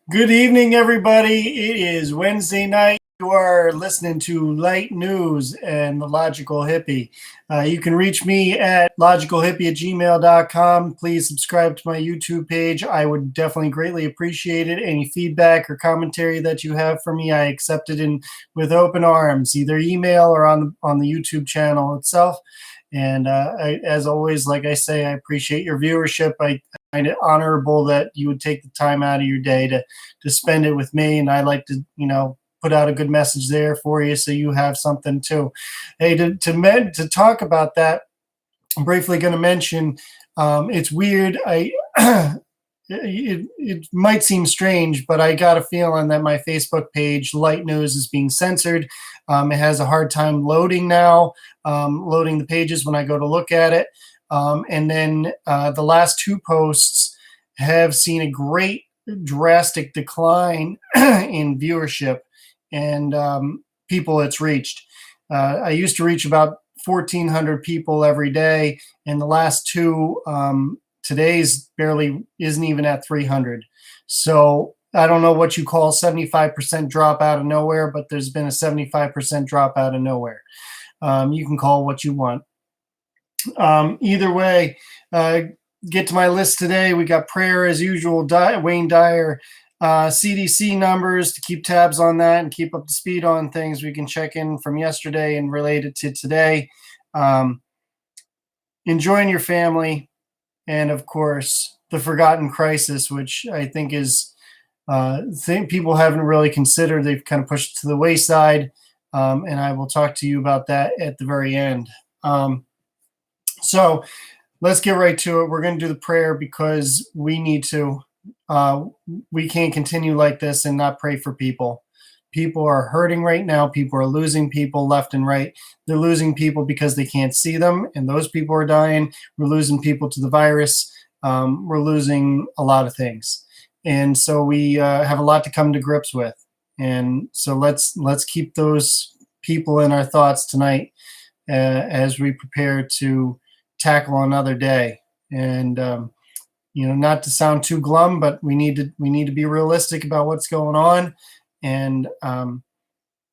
Good evening, everybody. It is Wednesday night. You are listening to Light News and the Logical Hippie. You can reach me at logicalhippie@gmail.com. Please subscribe to my YouTube page. I would definitely greatly appreciate it. Any feedback or commentary that you have for me, I accept it with open arms, either email or on the YouTube channel itself. And as always, like I say, I appreciate your viewership. I find it honorable that you would take the time out of your day to spend it with me, and I like to put out a good message there for you so you have something too. Hey, to talk about that, I'm briefly going to mention it's weird. It might seem strange, but I got a feeling that my Facebook page, Light News, is being censored. It has a hard time loading now, loading the pages when I go to look at it. And then the last two posts have seen a great drastic decline in viewership and people it's reached. I used to reach about 1,400 people every day, and the last two, today's barely isn't even at 300. So I don't know what you call 75% drop out of nowhere, but there's been a 75% drop out of nowhere. You can call what you want. Either way, get to my list today. We got prayer as usual, Wayne Dyer, CDC numbers to keep tabs on that and keep up to speed on things. We can check in from yesterday and relate it to today. Enjoying your family. And of course, the forgotten crisis, which I think is people haven't really considered. They've kind of pushed it to the wayside. And I will talk to you about that at the very end. So let's get right to it. We're going to do the prayer because we need to. We can't continue like this and not pray for people. People are hurting right now. People are losing people left and right. They're losing people because they can't see them, and those people are dying. We're losing people to the virus. We're losing a lot of things. And so we have a lot to come to grips with. And so let's keep those people in our thoughts tonight as we prepare to tackle another day. And not to sound too glum, but we need to be realistic about what's going on. And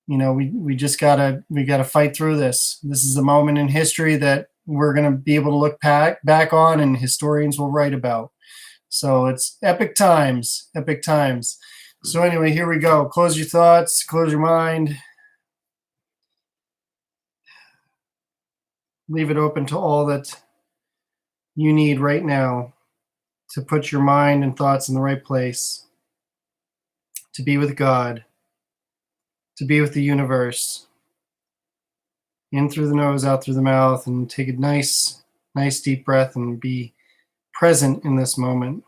we just gotta fight through this. This is a moment in history that we're gonna be able to look back on, and historians will write about. So it's epic times. So anyway, here we go. Close your thoughts, close your mind. Leave it open to all that you need right now to put your mind and thoughts in the right place, to be with God, to be with the universe. In through the nose, out through the mouth, and take a nice deep breath and be present in this moment.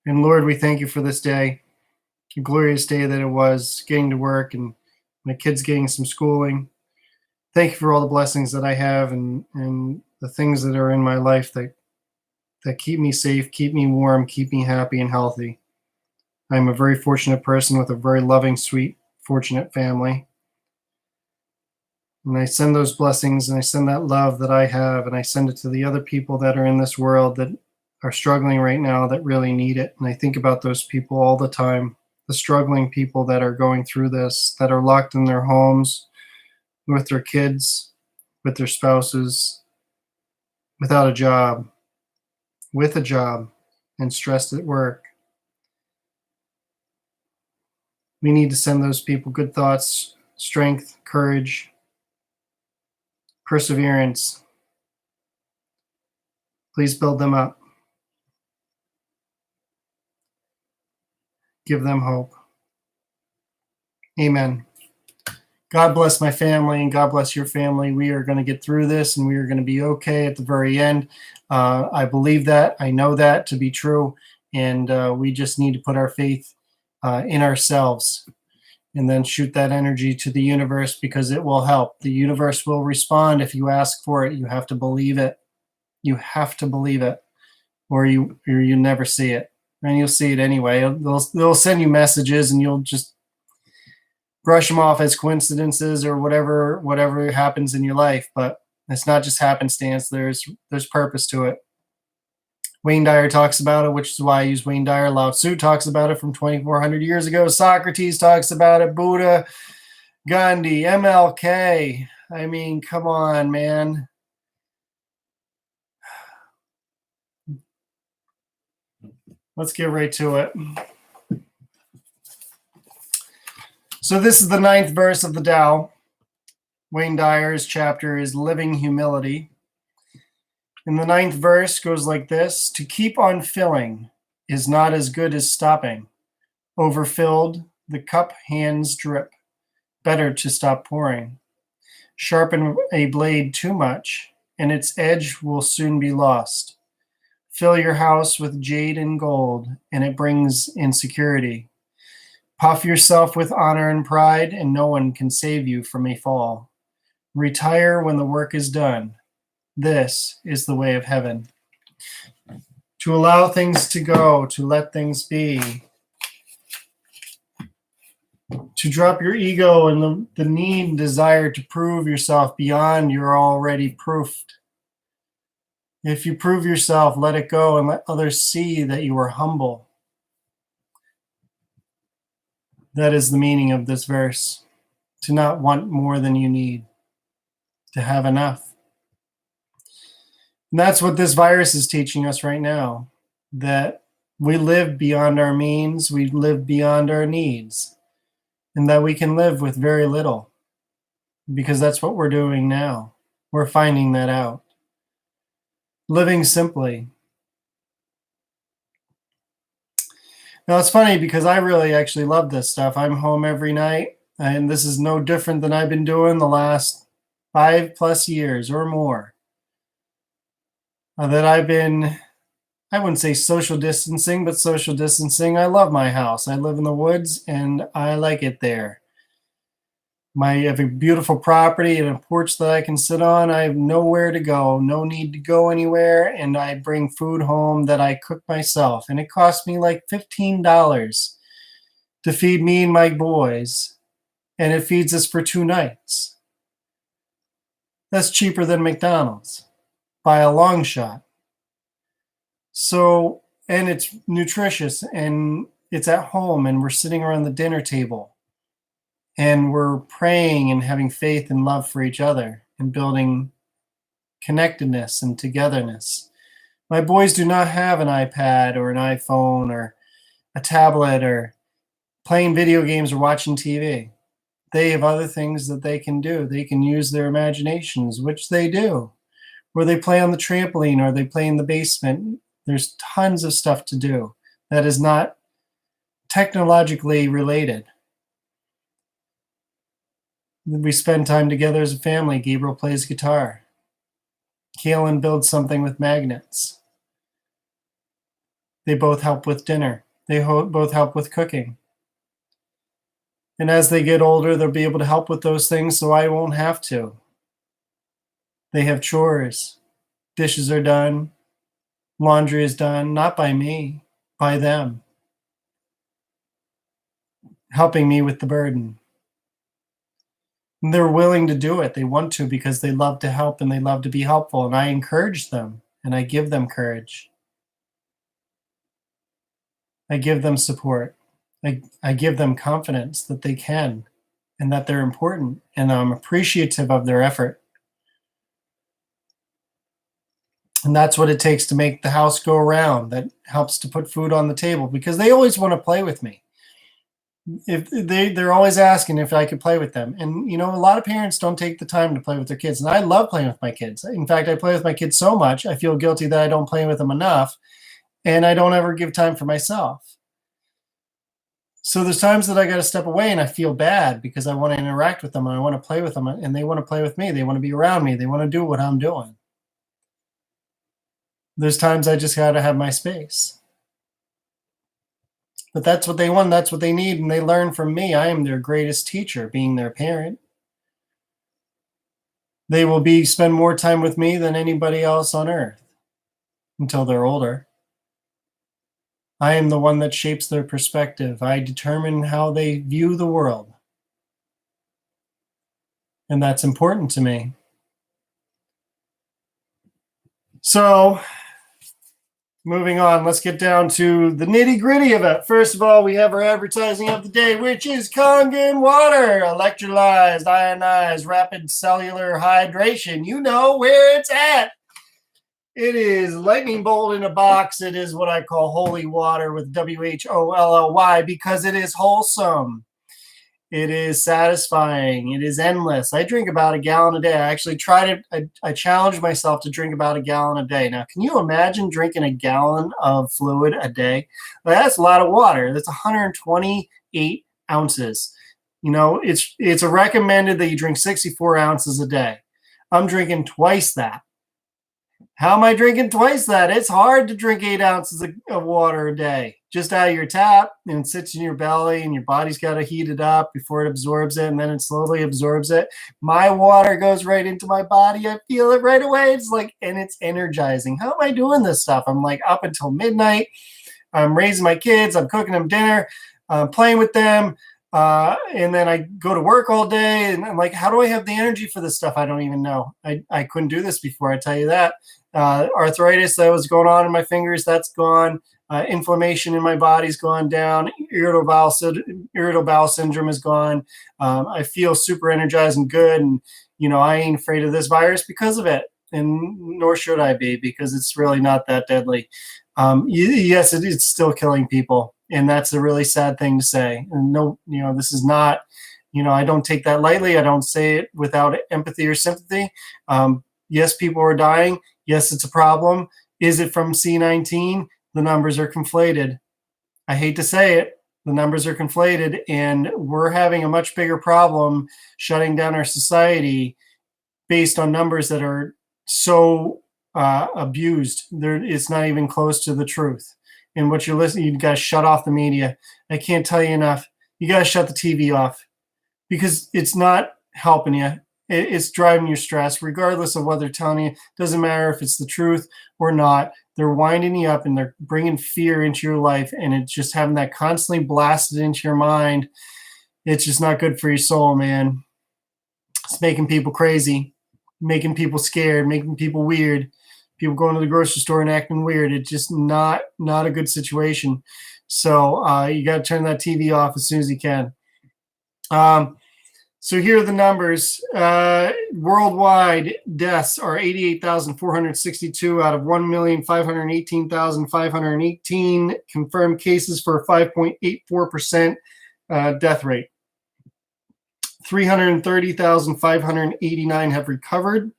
And Lord, we thank you for this day, a glorious day that it was, getting to work and my kids getting some schooling. Thank you for all the blessings that I have and the things that are in my life that keep me safe, keep me warm, keep me happy and healthy. I'm a very fortunate person with a very loving, sweet, fortunate family. And I send those blessings and I send that love that I have, and I send it to the other people that are in this world that are struggling right now, that really need it. And I think about those people all the time, the struggling people that are going through this, that are locked in their homes, with their kids, with their spouses, without a job, with a job, and stressed at work. We need to send those people good thoughts, strength, courage, perseverance. Please build them up. Give them hope. Amen. God bless my family and God bless your family. We are going to get through this and we are going to be okay at the very end. I believe that. I know that to be true. And we just need to put our faith in ourselves and then shoot that energy to the universe, because it will help. The universe will respond if you ask for it. You have to believe it. You have to believe it, or you never see it. And you'll see it anyway. They'll send you messages and you'll just brush them off as coincidences or whatever happens in your life. But It's not just happenstance. There's purpose to it. Wayne Dyer talks about it, which is why I use Wayne Dyer. Lao Tzu talks about it from 2,400 years ago. Socrates talks about it. Buddha, Gandhi, MLK. I mean, come on, man. Let's get right to it. So this is the 9th verse of the Tao. Wayne Dyer's chapter is Living Humility. And the 9th verse goes like this: to keep on filling is not as good as stopping. Overfilled, the cup hands drip. Better to stop pouring. Sharpen a blade too much, and its edge will soon be lost. Fill your house with jade and gold, and it brings insecurity. Puff yourself with honor and pride, and no one can save you from a fall. Retire when the work is done. This is the way of heaven. To allow things to go, to let things be. To drop your ego and the need and desire to prove yourself beyond you're already proofed. If you prove yourself, let it go and let others see that you are humble. That is the meaning of this verse. To not want more than you need. To have enough. And that's what this virus is teaching us right now. That we live beyond our means, we live beyond our needs. And that we can live with very little. Because that's what we're doing now. We're finding that out. Living simply. Now it's funny because I really actually love this stuff. I'm home every night, and this is no different than I've been doing the last 5+ years or more. That I've been, I wouldn't say social distancing, but social distancing. I love my house. I live in the woods, and I like it there. I have a beautiful property and a porch that I can sit on. I have nowhere to go, no need to go anywhere, and I bring food home that I cook myself. And it costs me like $15 to feed me and my boys, and it feeds us for 2 nights. That's cheaper than McDonald's by a long shot. So, and it's nutritious, and it's at home, and we're sitting around the dinner table. And we're praying and having faith and love for each other and building connectedness and togetherness. My boys do not have an iPad or an iPhone or a tablet or playing video games or watching TV. They have other things that they can do. They can use their imaginations, which they do. Or they play on the trampoline or they play in the basement. There's tons of stuff to do that is not technologically related. We spend time together as a family. Gabriel plays guitar. Kaylin builds something with magnets. They both help with dinner. They both help with cooking. And as they get older, they'll be able to help with those things so I won't have to. They have chores. Dishes are done. Laundry is done, not by me, by them. Helping me with the burden. And they're willing to do it. They want to because they love to help and they love to be helpful. And I encourage them and I give them courage. I give them support. I give them confidence that they can and that they're important. And I'm appreciative of their effort. And that's what it takes to make the house go around. That helps to put food on the table because they always want to play with me. If they're always asking if I could play with them. And you know, a lot of parents don't take the time to play with their kids. And I love playing with my kids. In fact, I play with my kids so much, I feel guilty that I don't play with them enough. And I don't ever give time for myself. So there's times that I got to step away and I feel bad because I want to interact with them and I want to play with them and they want to play with me. They want to be around me. They want to do what I'm doing. There's times I just got to have my space. But that's what they want. That's what they need. And they learn from me. I am their greatest teacher, being their parent. They will spend more time with me than anybody else on earth until they're older. I am the one that shapes their perspective. I determine how they view the world. And that's important to me. So moving on, let's get down to the nitty gritty of it. First of all, we have our advertising of the day, which is Kangen water, electrolyzed, ionized, rapid cellular hydration. You know where it's at. It is lightning bolt in a box. It is what I call holy water with WHOLLY because it is wholesome. It is satisfying. It is endless. I drink about a gallon a day. I actually tried it. I challenged myself to drink about a gallon a day. Now, can you imagine drinking a gallon of fluid a day? Well, that's a lot of water. That's 128 ounces. You know, it's recommended that you drink 64 ounces a day. I'm drinking twice that. How am I drinking twice that? It's hard to drink 8 ounces of water a day just out of your tap, and it sits in your belly, and your body's got to heat it up before it absorbs it, and then it slowly absorbs it. My water goes right into my body. I feel it right away. It's like, and it's energizing. How am I doing this stuff? I'm like up until midnight. I'm raising my kids. I'm cooking them dinner. I'm playing with them. And then I go to work all day, and I'm like, how do I have the energy for this stuff? I don't even know. I couldn't do this before, I tell you that. Arthritis that was going on in my fingers, that's gone. Inflammation in my body's gone down. Irritable bowel syndrome is gone. I feel super energized and good, and I ain't afraid of this virus because of it, and nor should I be, because it's really not that deadly. Yes, it's still killing people, and that's a really sad thing to say. And no, this is not, I don't take that lightly. I don't say it without empathy or sympathy. Yes, people are dying. Yes, it's a problem. Is it from C-19? The numbers are conflated. I hate to say it. The numbers are conflated, and we're having a much bigger problem shutting down our society based on numbers that are so abused. It's not even close to the truth. And what you're listening, you got to shut off the media. I can't tell you enough. You got to shut the TV off because it's not helping you. It's driving you stress, regardless of what they're telling you. Doesn't matter if it's the truth or not. They're winding you up, and they're bringing fear into your life, and it's just having that constantly blasted into your mind. It's just not good for your soul, man. It's making people crazy, making people scared, making people weird. People going to the grocery store and acting weird. It's just not a good situation. So you got to turn that TV off as soon as you can. So here are the numbers. Worldwide deaths are 88,462 out of 1,518,518 confirmed cases for a 5.84% death rate. 330,589 have recovered,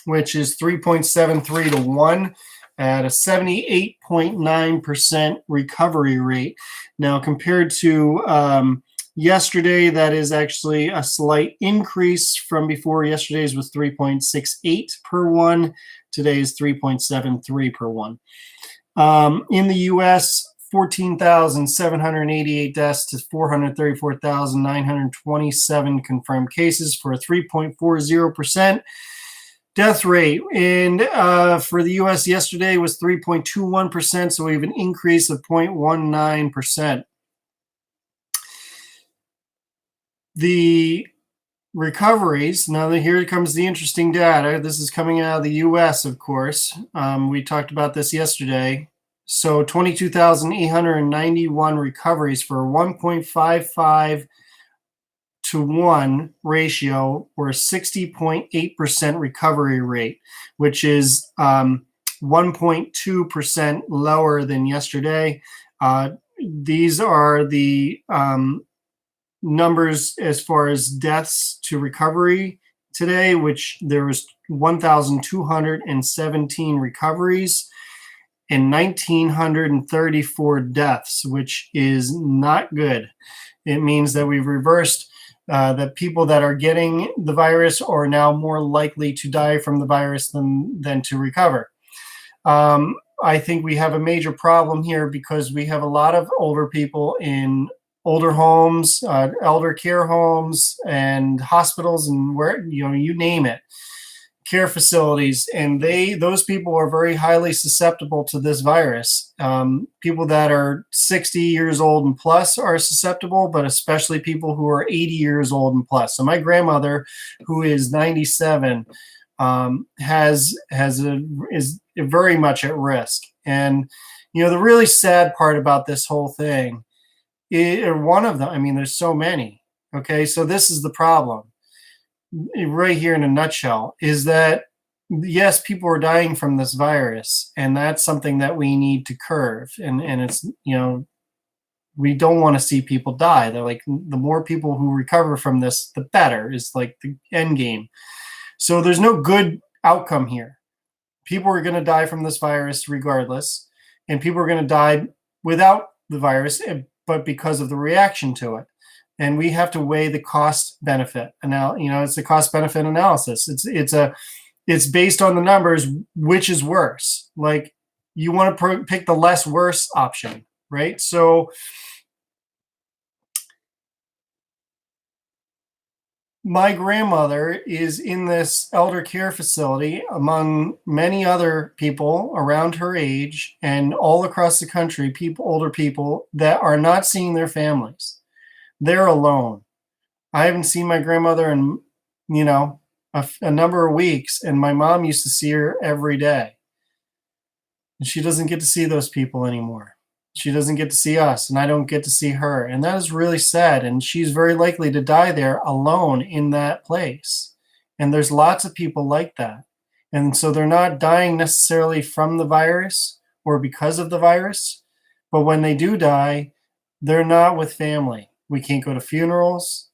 which is 3.73 to 1 at a 78.9% recovery rate. Now, compared to yesterday, that is actually a slight increase from before. Yesterday's was 3.68 per 1. Today's 3.73 per 1. In the U.S., 14,788 deaths to 434,927 confirmed cases for a 3.40% death rate. And for the U.S. yesterday was 3.21%, so we have an increase of 0.19%. The recoveries, now here comes the interesting data. This is coming out of the U.S., of course. We talked about this yesterday. So 22,891 recoveries for a 1.55 to 1 ratio, or a 60.8% recovery rate, which is 1.2% lower than yesterday. These are the numbers as far as deaths to recovery today, which there was 1,217 recoveries and 1,934 deaths, which is not good. It means that we've reversed that people that are getting the virus are now more likely to die from the virus than to recover. I think we have a major problem here because we have a lot of older people in older homes, elder care homes, and hospitals, and where you name it, care facilities, and those people are very highly susceptible to this virus. People that are 60 years old and plus are susceptible, but especially people who are 80 years old and plus. So my grandmother, who is 97, is very much at risk. And the really sad part about this whole thing, or one of them, I mean, there's so many. Okay, so this is the problem right here in a nutshell, is that yes, people are dying from this virus, and that's something that we need to curb. And it's we don't want to see people die. They're like, the more people who recover from this, the better, is like the end game. So there's no good outcome here. People are going to die from this virus regardless, and people are going to die without the virus, but because of the reaction to it. And we have to weigh the cost benefit. And now, it's the cost benefit analysis. It's based on the numbers, which is worse. Like, you want to pick the less worse option, right? So my grandmother is in this elder care facility among many other people around her age and all across the country, older people that are not seeing their families. They're alone. I haven't seen my grandmother in, a number of weeks, and my mom used to see her every day. And she doesn't get to see those people anymore. She doesn't get to see us, and I don't get to see her. And that is really sad. And she's very likely to die there alone in that place. And there's lots of people like that. And so they're not dying necessarily from the virus or because of the virus. But when they do die, they're not with family. We can't go to funerals.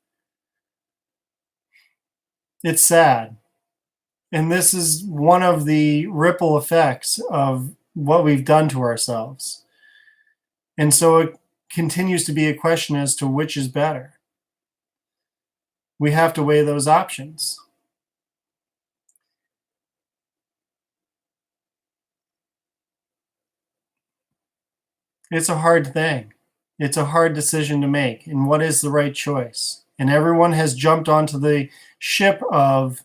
It's sad. And this is one of the ripple effects of what we've done to ourselves. And so it continues to be a question as to which is better. We have to weigh those options. It's a hard thing. It's a hard decision to make. And what is the right choice? And everyone has jumped onto the ship of,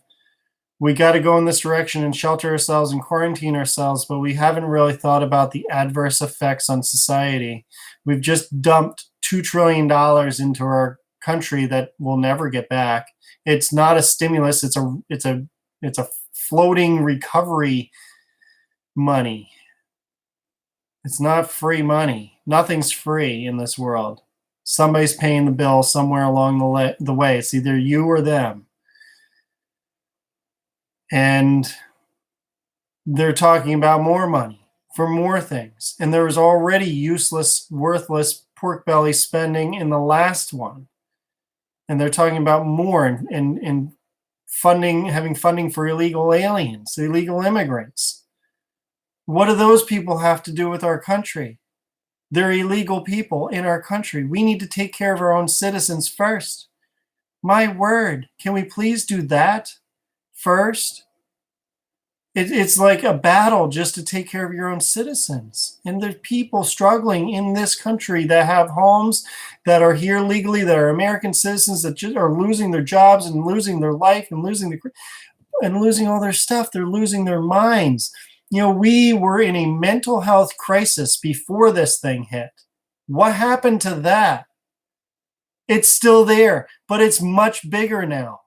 we got to go in this direction and shelter ourselves and quarantine ourselves, but we haven't really thought about the adverse effects on society. We've just dumped $2 trillion into our country that we'll never get back. It's not a stimulus. It's a floating recovery money. It's not free money. Nothing's free in this world. Somebody's paying the bill somewhere along the way. It's either you or them. And they're talking about more money for more things. And there was already useless, worthless pork belly spending in the last one. And they're talking about more and funding, having funding for illegal aliens, illegal immigrants. What do those people have to do with our country? They're illegal people in our country. We need to take care of our own citizens first. My word, can we please do that first? It's like a battle just to take care of your own citizens. And there's people struggling in this country that have homes, that are here legally, that are American citizens, that just are losing their jobs and losing their life and losing all their stuff. They're losing their minds. We were in a mental health crisis before this thing hit. What happened to that? It's still there, but it's much bigger now,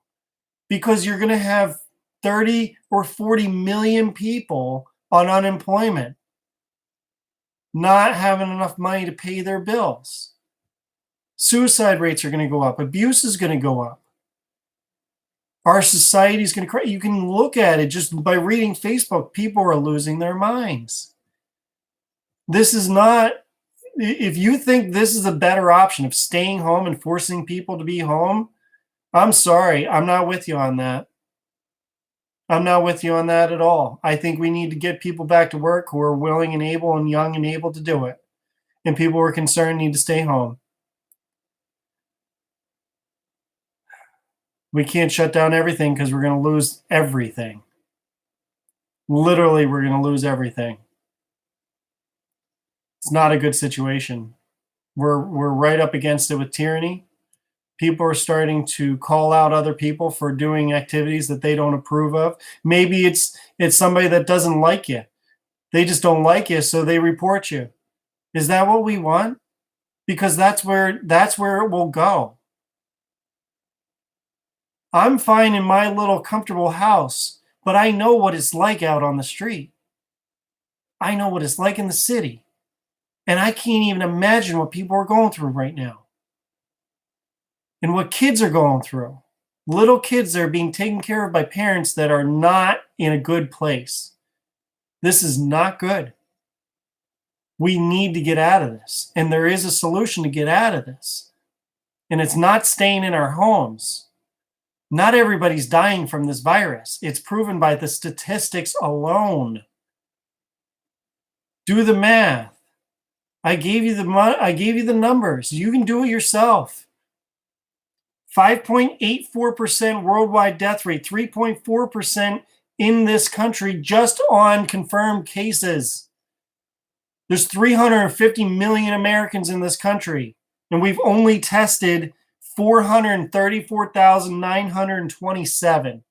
because you're going to have 30 or 40 million people on unemployment, not having enough money to pay their bills. Suicide rates are going to go up. Abuse is going to go up. Our society is going to cry. You can look at it just by reading Facebook. People are losing their minds. This is not, if you think this is a better option of staying home and forcing people to be home, I'm sorry. I'm not with you on that. I'm not with you on that at all. I think we need to get people back to work who are willing and able and young and able to do it. And people who are concerned need to stay home. We can't shut down everything because we're going to lose everything. Literally, we're going to lose everything. It's not a good situation. We're right up against it with tyranny. People are starting to call out other people for doing activities that they don't approve of. Maybe it's somebody that doesn't like you. They just don't like you, so they report you. Is that what we want? Because that's where it will go. I'm fine in my little comfortable house but I know what it's like out on the street. I know what it's like in the city. And I can't even imagine what people are going through right now and what kids are going through. Little kids that are being taken care of by parents that are not in a good place. This is not good. We need to get out of this. And there is a solution to get out of this. And it's not staying in our homes. Not everybody's dying from this virus. It's proven by the statistics alone. Do the math. I gave you the numbers. You can do it yourself. 5.84% worldwide death rate, 3.4% in this country just on confirmed cases. There's 350 million Americans in this country, and we've only tested 434,927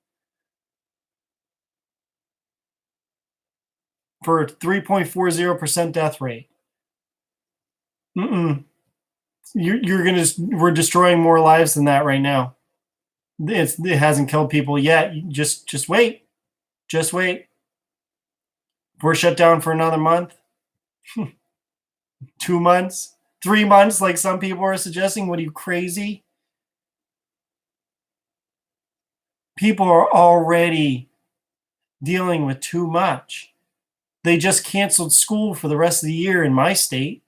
for a 3.40% death rate. We're destroying more lives than that right now. It hasn't killed people yet. Just wait. Just wait. We're shut down for another month, 2 months, 3 months, like some people are suggesting. What are you, crazy? People are already dealing with too much. They just canceled school for the rest of the year in my state.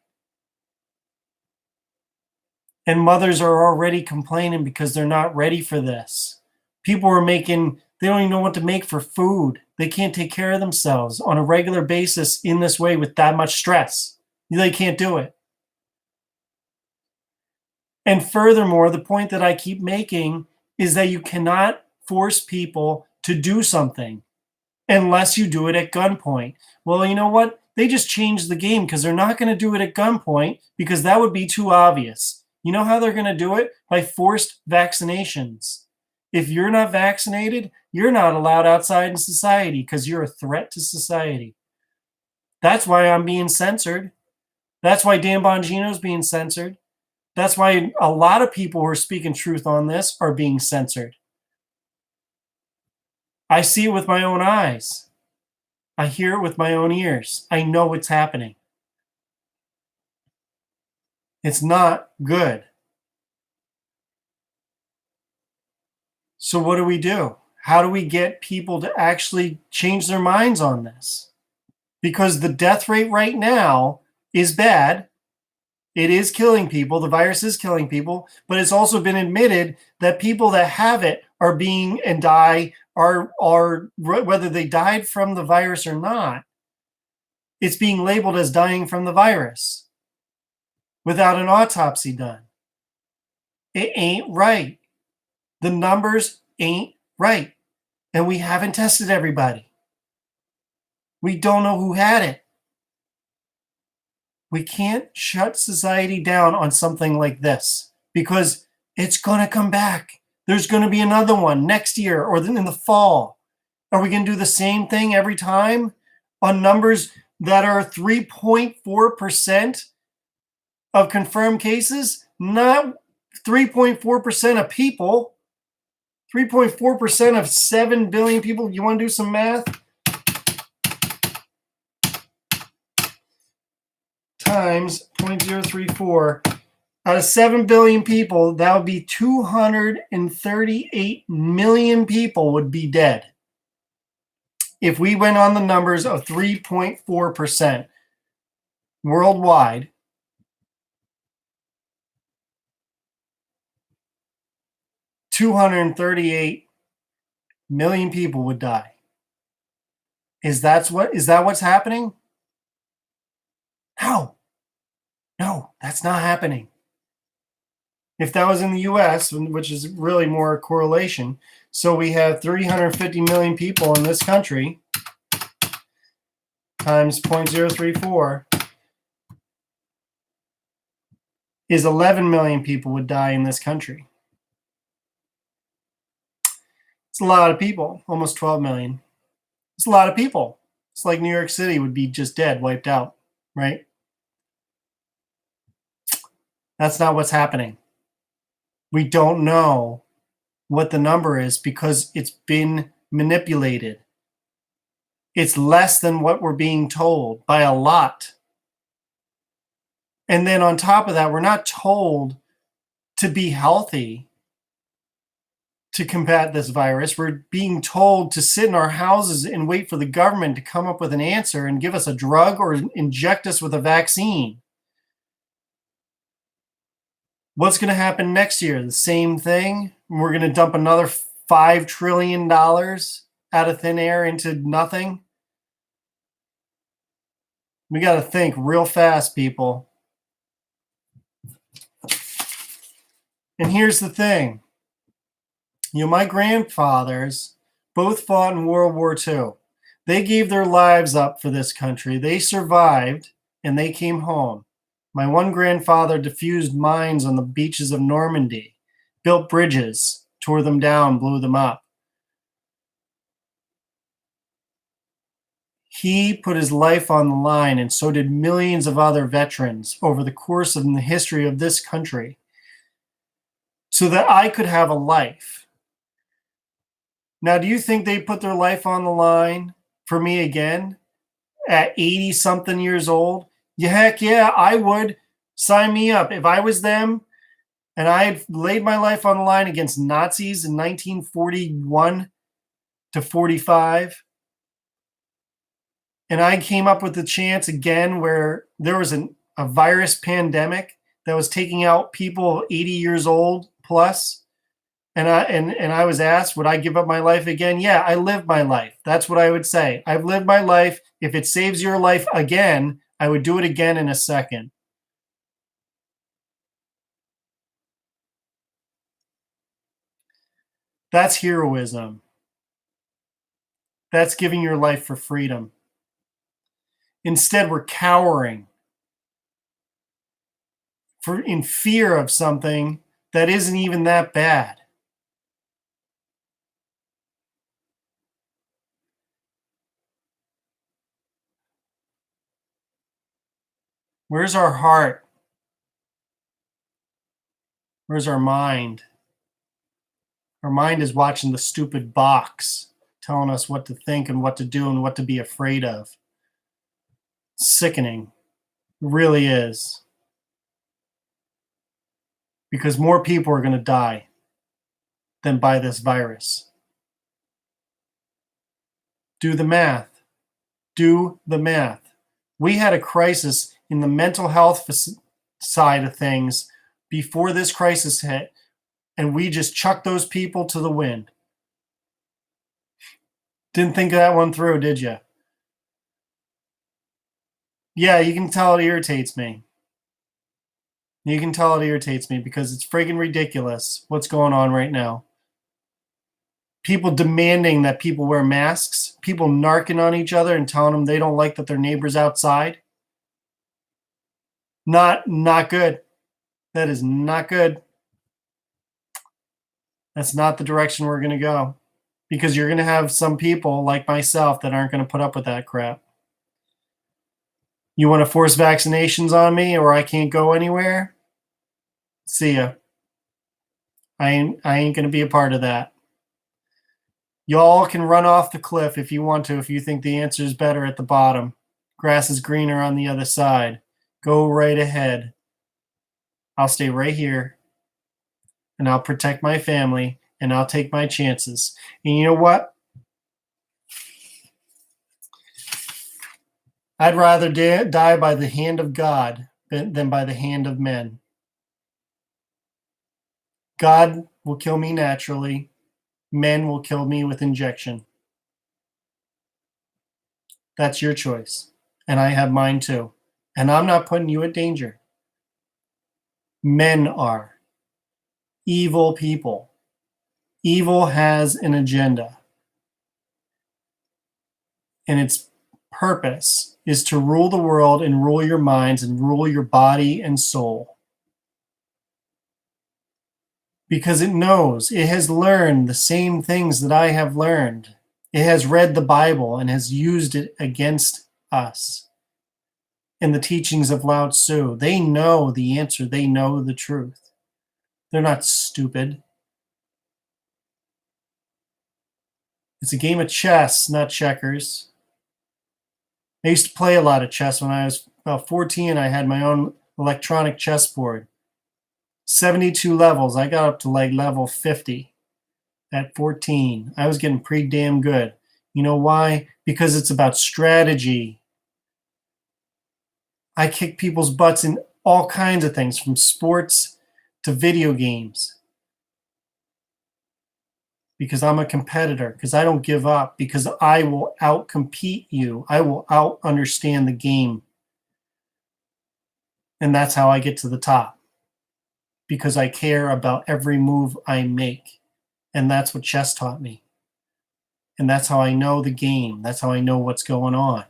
And mothers are already complaining because they're not ready for this. People are they don't even know what to make for food. They can't take care of themselves on a regular basis in this way with that much stress. They can't do it. And furthermore, the point that I keep making is that you cannot force people to do something unless you do it at gunpoint. Well, you know what? They just changed the game because they're not going to do it at gunpoint because that would be too obvious. You know how they're going to do it? By forced vaccinations. If you're not vaccinated, you're not allowed outside in society because you're a threat to society. That's why I'm being censored. That's why Dan Bongino's being censored. That's why a lot of people who are speaking truth on this are being censored. I see it with my own eyes. I hear it with my own ears. I know what's happening. It's not good. So what do we do? How do we get people to actually change their minds on this? Because the death rate right now is bad. It is killing people. The virus is killing people, but it's also been admitted that people that have it are being and die are whether they died from the virus or not, it's being labeled as dying from the virus without an autopsy done. It ain't right. The numbers ain't right. And we haven't tested everybody. We don't know who had it. We can't shut society down on something like this because it's going to come back. There's going to be another one next year or in the fall. Are we going to do the same thing every time on numbers that are 3.4% of confirmed cases? Not 3.4% of people. 3.4% of 7 billion people. You want to do some math? Times 0.034. Out of 7 billion people, that would be 238 million people would be dead if we went on the numbers of 3.4% worldwide. $238 million people would die. Is that what's happening? No, that's not happening. If that was in the US, which is really more a correlation, so we have 350 million people in this country times 0.034 is 11 million people would die in this country. It's a lot of people, almost 12 million. It's a lot of people. It's like New York City would be just dead, wiped out, right? That's not what's happening. We don't know what the number is because it's been manipulated. It's less than what we're being told by a lot. And then on top of that, we're not told to be healthy to combat this virus. We're being told to sit in our houses and wait for the government to come up with an answer and give us a drug or inject us with a vaccine. What's going to happen next year? The same thing. We're going to dump another $5 trillion out of thin air into nothing. We got to think real fast, people. And here's the thing. My grandfathers both fought in World War II. They gave their lives up for this country. They survived, and they came home. My one grandfather diffused mines on the beaches of Normandy, built bridges, tore them down, blew them up. He put his life on the line, and so did millions of other veterans over the course of the history of this country, so that I could have a life. Now, do you think they put their life on the line for me again at 80-something years old? Yeah, heck yeah, I would. Sign me up. If I was them and I had laid my life on the line against Nazis in 1941 to 45, and I came up with the chance again where there was a virus pandemic that was taking out people 80 years old plus, and I was asked, would I give up my life again? Yeah, I lived my life. That's what I would say. I've lived my life. If it saves your life again, I would do it again in a second. That's heroism. That's giving your life for freedom. Instead, we're cowering in fear of something that isn't even that bad. Where's our heart? Where's our mind? Our mind is watching the stupid box, telling us what to think and what to do and what to be afraid of. Sickening. It really is. Because more people are going to die than by this virus. Do the math. Do the math. We had a crisis in the mental health side of things before this crisis hit, and we just chucked those people to the wind. Didn't think of that one through, did you? Yeah, you can tell it irritates me. You can tell it irritates me because it's friggin' ridiculous what's going on right now. People demanding that people wear masks, people narking on each other and telling them they don't like that their neighbor's outside. Not good. That is not good. That's not the direction we're going to go, because you're going to have some people like myself that aren't going to put up with that crap. You want to force vaccinations on me or I can't go anywhere? See ya. I ain't going to be a part of that. Y'all can run off the cliff if you want to, if you think the answer is better at the bottom. Grass is greener on the other side. Go right ahead. I'll stay right here, and I'll protect my family, and I'll take my chances. And you know what? I'd rather die by the hand of God than by the hand of men. God will kill me naturally. Men will kill me with injection. That's your choice. And I have mine too. And I'm not putting you at danger. Men are. Evil people. Evil has an agenda. And its purpose is to rule the world and rule your minds and rule your body and soul. Because it knows, it has learned the same things that I have learned. It has read the Bible and has used it against us. In the teachings of Lao Tzu, they know the answer. They know the truth. They're not stupid. It's a game of chess, not checkers. I used to play a lot of chess. When I was about 14, I had my own electronic chessboard. 72 levels. I got up to like level 50 at 14. I was getting pretty damn good. You know why? Because it's about strategy. I kick people's butts in all kinds of things, from sports to video games. Because I'm a competitor, because I don't give up, because I will outcompete you. I will out understand the game. And that's how I get to the top. Because I care about every move I make. And that's what chess taught me. And that's how I know the game. That's how I know what's going on.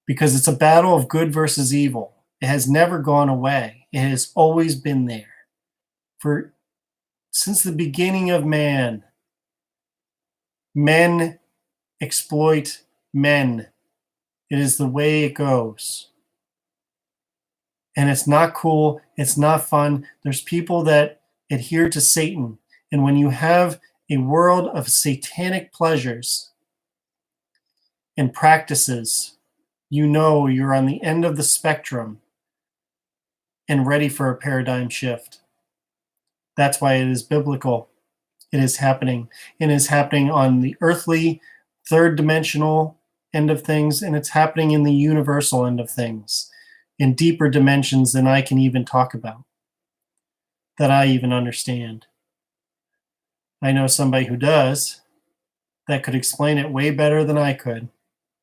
Because it's a battle of good versus evil. It has never gone away. It has always been there. Since the beginning of man, men exploit men. It is the way it goes. And it's not cool. It's not fun. There's people that adhere to Satan. And when you have a world of satanic pleasures and practices, you know you're on the end of the spectrum and ready for a paradigm shift. That's why it is biblical. It is happening. It is happening on the earthly, third dimensional end of things, and it's happening in the universal end of things, in deeper dimensions than I can even talk about, that I even understand. I know somebody who does, that could explain it way better than I could.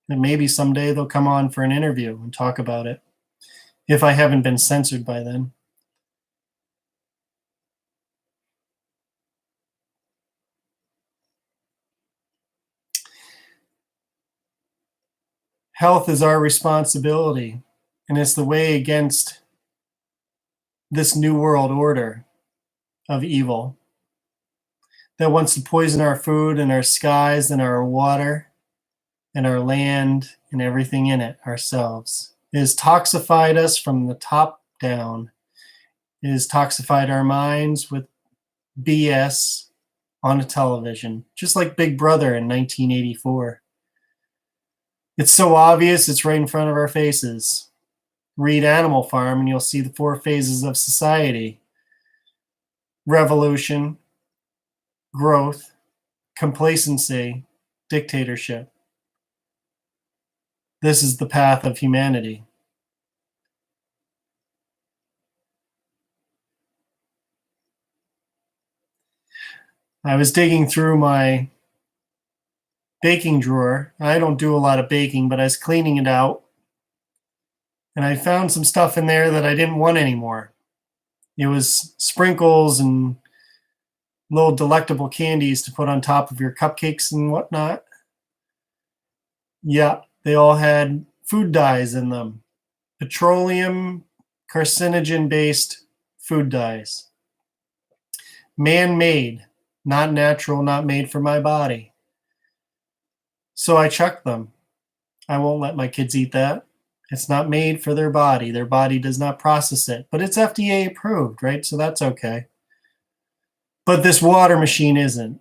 And maybe someday they'll come on for an interview and talk about it, if I haven't been censored by then. Health is our responsibility, and it's the way against this new world order of evil that wants to poison our food and our skies and our water and our land and everything in it ourselves. It has toxified us from the top down. It has toxified our minds with BS on a television, just like Big Brother in 1984. It's so obvious, it's right in front of our faces. Read Animal Farm and you'll see the 4 phases of society: revolution, growth, complacency, dictatorship. This is the path of humanity. I was digging through my baking drawer. I don't do a lot of baking, but I was cleaning it out. And I found some stuff in there that I didn't want anymore. It was sprinkles and little delectable candies to put on top of your cupcakes and whatnot. Yeah, they all had food dyes in them. Petroleum, carcinogen-based food dyes. Man-made, not natural, not made for my body. So I chucked them. I won't let my kids eat that. It's not made for their body. Their body does not process it. But it's FDA approved, right? So that's okay. But this water machine isn't.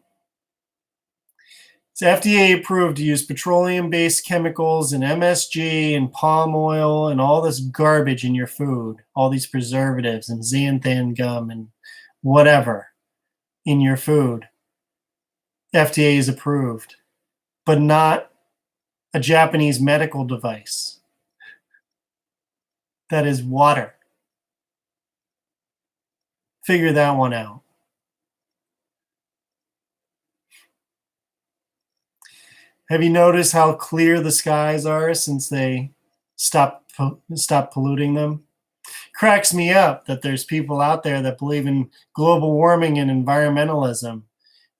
It's FDA approved to use petroleum-based chemicals and MSG and palm oil and all this garbage in your food, all these preservatives and xanthan gum and whatever in your food. FDA is approved, but not a Japanese medical device. That is water. Figure that one out. Have you noticed how clear the skies are since they stopped polluting them? Cracks me up that there's people out there that believe in global warming and environmentalism,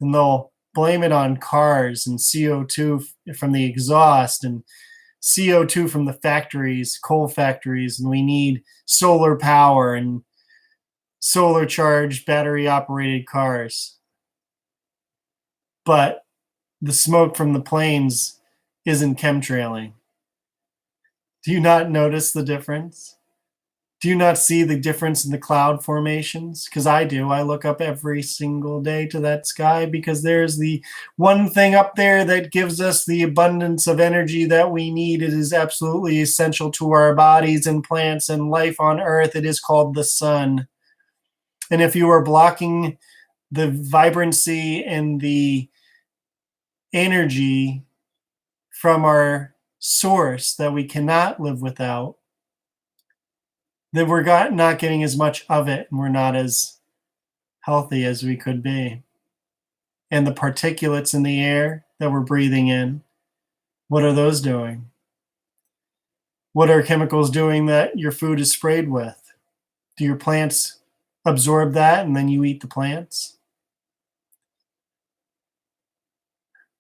and they'll blame it on cars and CO2 from the exhaust and CO2 from the factories, coal factories, and we need solar power and solar charged battery operated cars. But the smoke from the planes isn't chemtrailing. Do you not notice the difference? Do you not see the difference in the cloud formations? Because I do. I look up every single day to that sky because there's the one thing up there that gives us the abundance of energy that we need. It is absolutely essential to our bodies and plants and life on Earth. It is called the sun. And if you are blocking the vibrancy and the energy from our source that we cannot live without, then we're not getting as much of it, and we're not as healthy as we could be. And the particulates in the air that we're breathing in, what are those doing? What are chemicals doing that your food is sprayed with? Do your plants absorb that and then you eat the plants?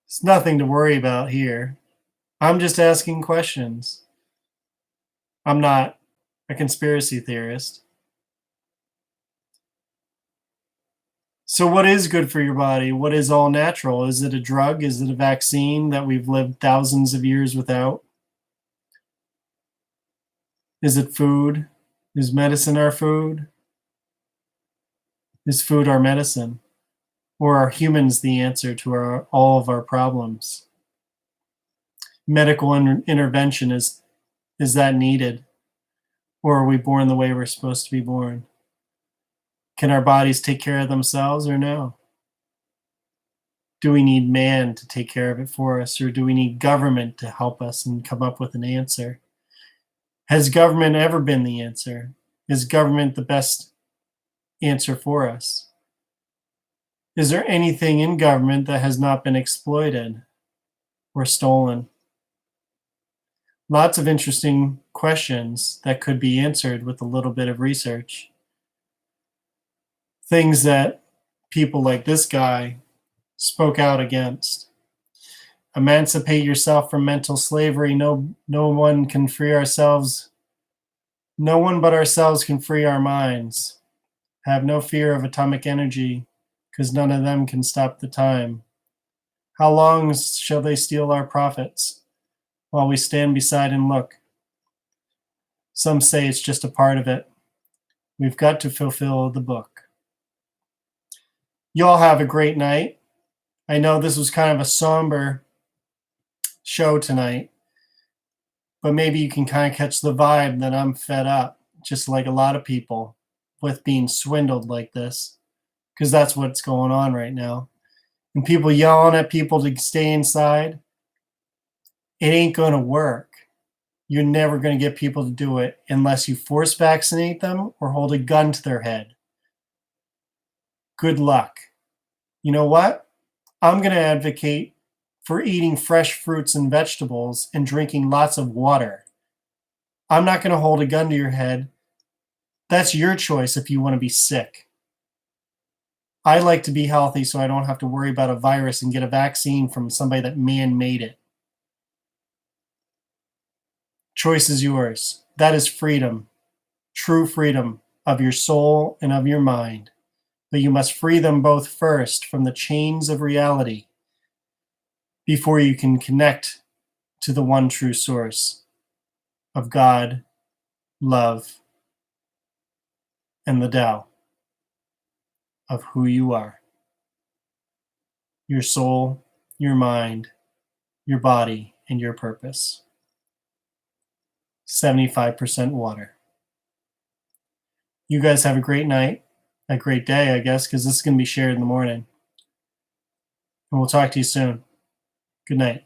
It's nothing to worry about here. I'm just asking questions. I'm not a conspiracy theorist. So what is good for your body? What is all natural? Is it a drug? Is it a vaccine that we've lived thousands of years without? Is it food? Is medicine our food? Is food our medicine? Or are humans the answer to all of our problems? Medical intervention, is that needed? Or are we born the way we're supposed to be born? Can our bodies take care of themselves or no? Do we need man to take care of it for us, or do we need government to help us and come up with an answer? Has government ever been the answer? Is government the best answer for us? Is there anything in government that has not been exploited or stolen? Lots of interesting questions that could be answered with a little bit of research. Things that people like this guy spoke out against. Emancipate yourself from mental slavery. No one can free ourselves. No one but ourselves can free our minds. Have no fear of atomic energy, because none of them can stop the time. How long shall they steal our profits while we stand beside and look? Some say it's just a part of it. We've got to fulfill the book. You all have a great night. I know this was kind of a somber show tonight, but maybe you can kind of catch the vibe that I'm fed up, just like a lot of people, with being swindled like this, because that's what's going on right now. And people yelling at people to stay inside, it ain't going to work. You're never going to get people to do it unless you force vaccinate them or hold a gun to their head. Good luck. You know what? I'm going to advocate for eating fresh fruits and vegetables and drinking lots of water. I'm not going to hold a gun to your head. That's your choice if you want to be sick. I like to be healthy so I don't have to worry about a virus and get a vaccine from somebody that man-made it. Choice is yours. That is freedom, true freedom of your soul and of your mind. But you must free them both first from the chains of reality before you can connect to the one true source of God, love, and the Tao of who you are. Your soul, your mind, your body, and your purpose. 75% water. You guys have a great night, a great day, I guess, because this is going to be shared in the morning. And we'll talk to you soon. Good night.